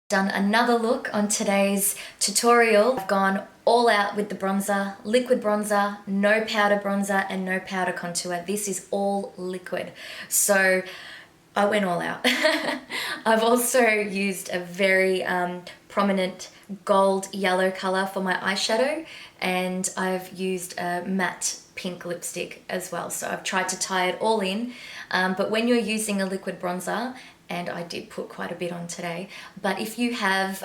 Done another look on today's tutorial. I've gone all out with the bronzer, liquid bronzer, no powder bronzer and no powder contour. This is all liquid. So I went all out. I've also used a very prominent gold yellow color for my eyeshadow, and I've used a matte pink lipstick as well. So I've tried to tie it all in, but when you're using a liquid bronzer, and I did put quite a bit on today, but if you have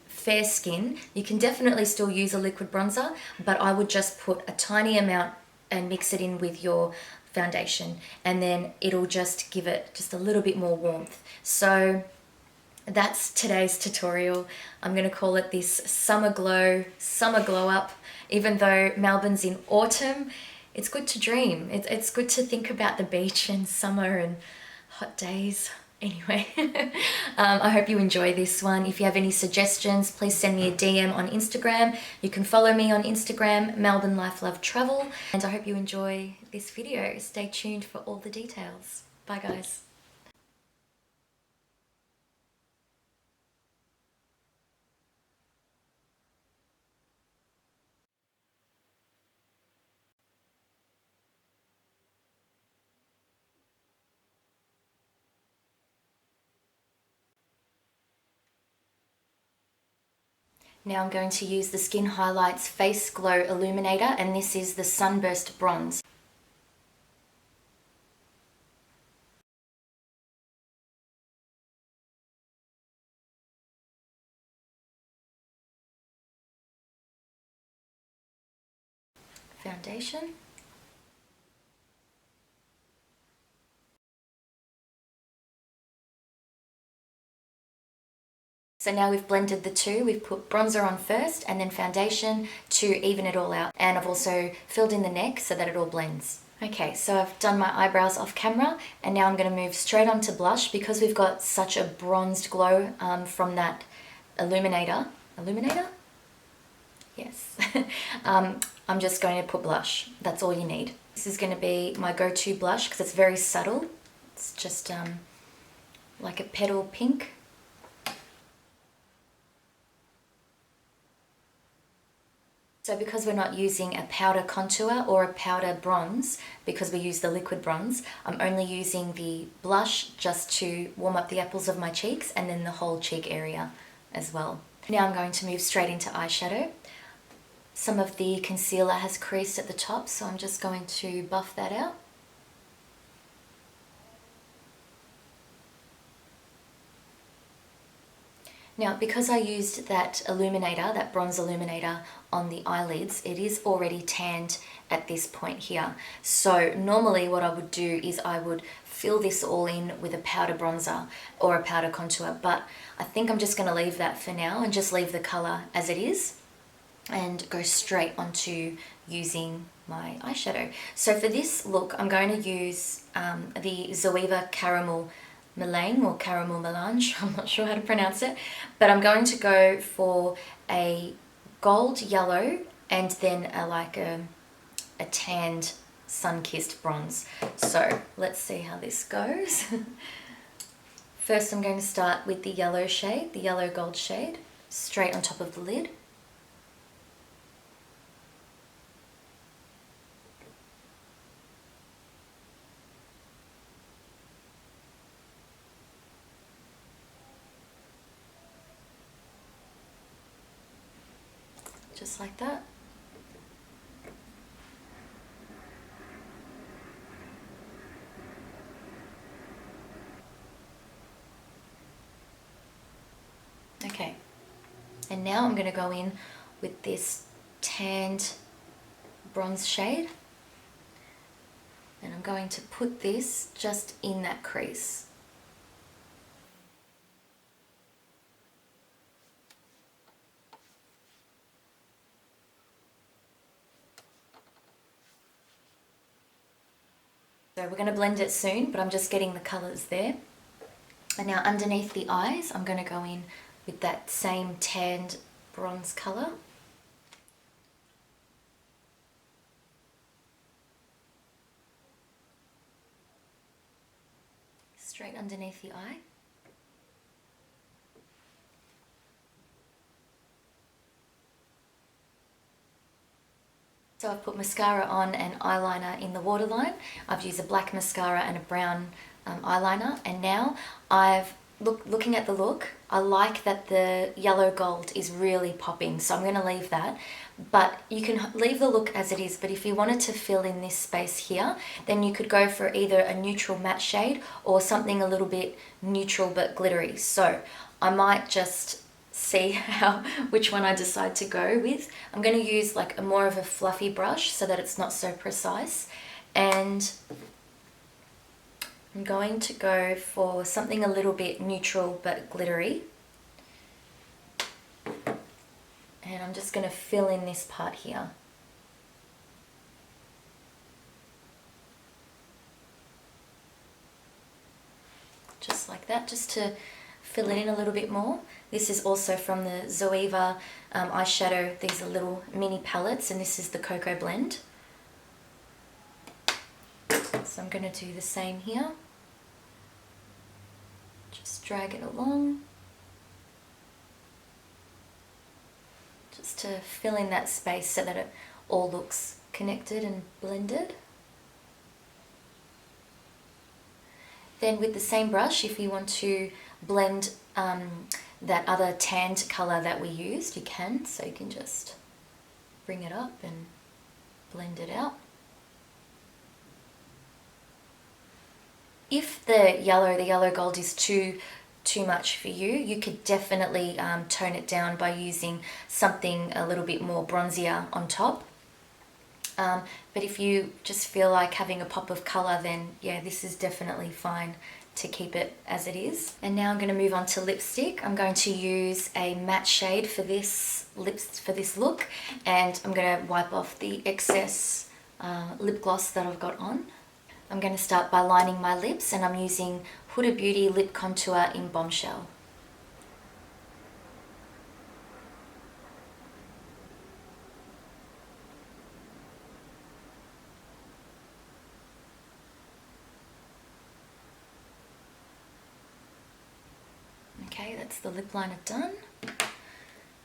fair skin, you can definitely still use a liquid bronzer, but I would just put a tiny amount and mix it in with your foundation, and then it'll just give it just a little bit more warmth. So that's today's tutorial. I'm going to call it this summer glow up. Even though Melbourne's in autumn, it's good to dream. It's good to think about the beach and summer and hot days. Anyway, I hope you enjoy this one. If you have any suggestions, please send me a DM on Instagram. You can follow me on Instagram, melbourne.life.love.travel. And I hope you enjoy this video. Stay tuned for all the details. Bye guys. Now I'm going to use the Skin Highlights Face Glow Illuminator, and this is the Sunburst Bronze. Foundation. So now we've blended the two, we've put bronzer on first and then foundation to even it all out. And I've also filled in the neck so that it all blends. Okay, so I've done my eyebrows off camera, and now I'm going to move straight on to blush because we've got such a bronzed glow from that Illuminator. Illuminator? Yes. I'm just going to put blush. That's all you need. This is going to be my go-to blush because it's very subtle. It's just like a petal pink. So because we're not using a powder contour or a powder bronze, because we use the liquid bronze, I'm only using the blush just to warm up the apples of my cheeks and then the whole cheek area as well. Now I'm going to move straight into eyeshadow. Some of the concealer has creased at the top, so I'm just going to buff that out. Now, because I used that illuminator, that bronze illuminator on the eyelids, it is already tanned at this point here. So normally what I would do is I would fill this all in with a powder bronzer or a powder contour, but I think I'm just going to leave that for now and just leave the colour as it is and go straight onto using my eyeshadow. So for this look, I'm going to use the Zoeva Caramel Melange or Caramel Melange, I'm not sure how to pronounce it, but I'm going to go for a gold yellow and then a tanned sun-kissed bronze. So let's see how this goes. First I'm going to start with the yellow shade, the yellow gold shade, straight on top of the lid. Just like that. Okay, and now I'm going to go in with this tanned bronze shade, and I'm going to put this just in that crease. So we're going to blend it soon, but I'm just getting the colours there. And now underneath the eyes, I'm going to go in with that same tanned bronze colour. Straight underneath the eye. So I've put mascara on and eyeliner in the waterline. I've used a black mascara and a brown eyeliner, and now looking at the look, I like that the yellow gold is really popping, so I'm going to leave that. But you can leave the look as it is, but if you wanted to fill in this space here, then you could go for either a neutral matte shade or something a little bit neutral but glittery. So I might just see which one I decide to go with. I'm going to use like a more of a fluffy brush so that it's not so precise, and I'm going to go for something a little bit neutral but glittery. And I'm just going to fill in this part here. Just like that, just to fill it in a little bit more. This is also from the Zoeva eyeshadow. These are little mini palettes, and this is the Cocoa Blend. So I'm going to do the same here. Just drag it along. Just to fill in that space so that it all looks connected and blended. Then with the same brush, if you want to blend that other tanned colour that we used, you can. So you can just bring it up and blend it out. If the yellow gold is too much for you, you could definitely tone it down by using something a little bit more bronzier on top. But if you just feel like having a pop of colour, then yeah, this is definitely fine to keep it as it is. And now I'm going to move on to lipstick. I'm going to use a matte shade for this look, and I'm going to wipe off the excess lip gloss that I've got on. I'm going to start by lining my lips, and I'm using Huda Beauty Lip Contour in Bombshell. Okay, that's the lip liner done.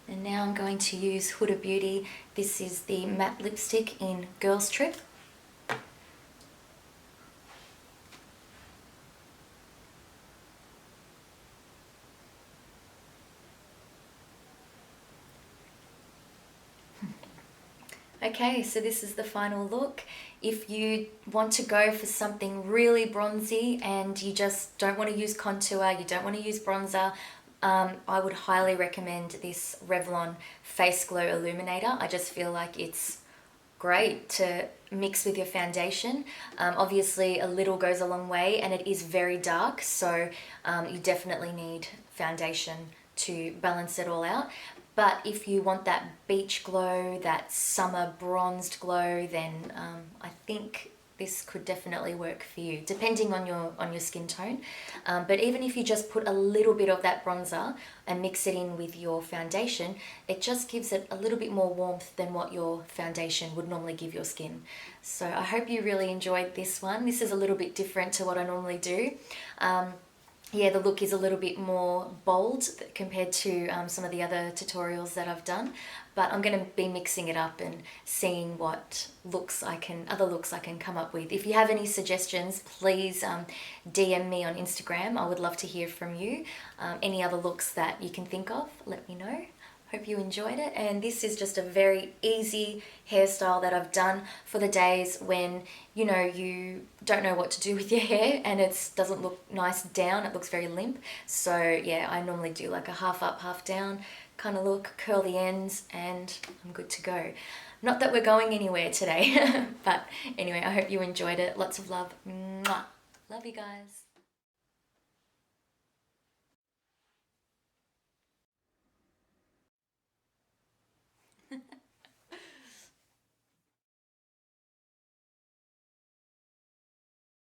And now I'm going to use Huda Beauty. This is the matte lipstick in Girls Trip. Okay, so this is the final look. If you want to go for something really bronzy and you just don't want to use contour, you don't want to use bronzer, I would highly recommend this Revlon Face Glow Illuminator. I just feel like it's great to mix with your foundation. Obviously a little goes a long way, and it is very dark, so you definitely need foundation to balance it all out. But if you want that beach glow, that summer bronzed glow, then I think this could definitely work for you, depending on your skin tone. But even if you just put a little bit of that bronzer and mix it in with your foundation, it just gives it a little bit more warmth than what your foundation would normally give your skin. So I hope you really enjoyed this one. This is a little bit different to what I normally do. Yeah, the look is a little bit more bold compared to some of the other tutorials that I've done, but I'm going to be mixing it up and seeing what other looks I can come up with. If you have any suggestions, please DM me on Instagram. I would love to hear from you. Any other looks that you can think of, let me know. Hope you enjoyed it, and this is just a very easy hairstyle that I've done for the days when you don't know what to do with your hair and it doesn't look nice down, it looks very limp. So yeah, I normally do like a half up, half down kind of look, curl the ends, and I'm good to go. Not that we're going anywhere today, but anyway, I hope you enjoyed it. Lots of love. Mwah. Love you guys.